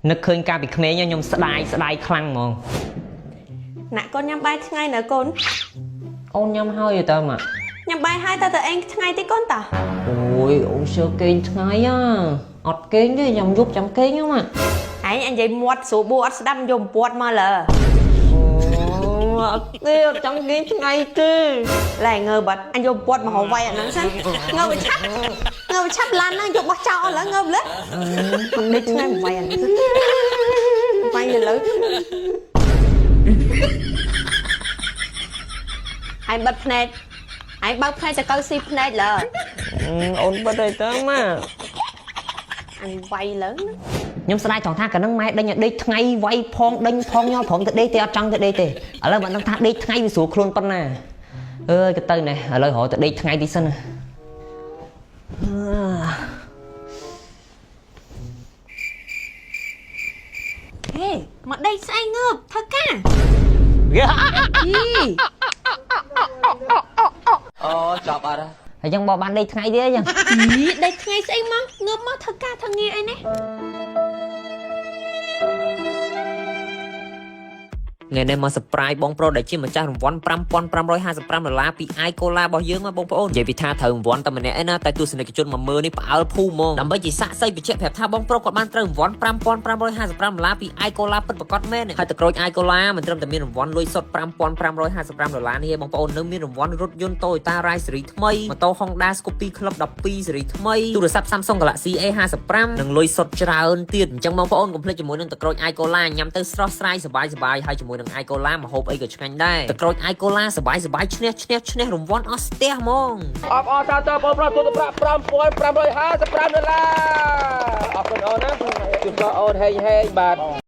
នឹកឃើញការពីក្មេងខ្ញុំស្ដាយខ្លាំងហ្មងណាក់កូនញ៉ាំបាយថ្ងៃណាកូនអូនញ៉ាំហើយតើម៉ាក់ញ៉ាំបាយហើយតើឯងថ្ងៃទីកូនតាអូយអូនជឿគេងថ្ងៃអត់គេងទេញ៉ាំយប់ចាំគេងហ្នឹងម៉ាក់ឯងនិយាយមាត់ស្រួលបួអត់ស្ដាប់យំពួតមកលើអត់ទេអត់ចង់គេងថ្ងៃទេឡែងើបាត់អញយំពួតមកហៅវាយអាហ្នឹងសិនងើឆាប់ឡានហ្នឹងយកបោះចោលអស់លើងើលើខ្ញុំដេកថ្ងៃវាយអាហ្នឹងវាយលើហើយបិទភ្នែកហើយបើកភ្នែកទៅកៅស៊ីភ្នែកលើអូនបិទឲ្យតើម៉ាក់អញវាយលើខ្ញុំស្ដាយត្រង់ថាកាលហ្នឹងម៉ែដេញឲ្យដេកថ្ងៃវាយផងដេញផងញ័រព្រមទៅដេកទេអត់ចង់ទៅដេកទេឥឡូវមិនដឹងថាដេកថ្ងៃវាស្រួលខ្លួនប៉ុណ្ណាអើយក៏ទៅណែឥឡូវរហូតទៅដេកថ្ងៃទីសិនហេមកដេកស្អីងើបធ្វើការអូចាប់អត់ហើយចឹងបបានដេកថ្ងៃទៀតចឹងដេកថ្ងៃស្អីមកងើបមកធ្វើការធ្វើងារអីនេះថ្ងៃនេះមក surprise បងប្រុសដែលជាម្ចាស់រង្វាន់$5555ពី iCola របស់យើងមកបងប្អូននិយាយពីថាត្រូវរង្វាន់តែម្នាក់ឯណាតែទស្សនិកជន10000នេះផ្អើលភូហ្មងដើម្បីជាសាក្សីបញ្ជាក់ប្រាប់ថាបងប្រុសគាត់បានត្រូវរង្វាន់$5555ពី iCola ពិតប្រាកដមែនហើយទឹកក្រូច iCola មិនត្រឹមតែមានរង្វាន់លុយសុទ្ធ$5555នេះទេបងប្អូននៅមានរង្វាន់រថយន្ត Toyota Rise ស៊េរីថ្មីម៉ូតូ Honda Scoopy Club 12ស៊េរីថ្មីទូរស័ព្ទ Samsung Galaxy A55 និងលុយសុទ្ធច្រើនទៀតអញ្ចឹងបងប្អូនកុំភ្លេចជាមួយនឹងទឹកក្រូច iCola ញ៉ាំទៅស្រស់ស្រាយសប្បាយហើយជាមួយនឹង iCola ម្ហូបអីក៏ឆ្ងាញ់ដែរទឹកក្រូច iCola សប្បាយឈ្នះរង្វាន់អស់ស្ទះហ្មងអបអរសាទរបងប្រុសទូទៅប្រាក់$5555អរគុណអូនណាជូនដល់អូនហេងបាទ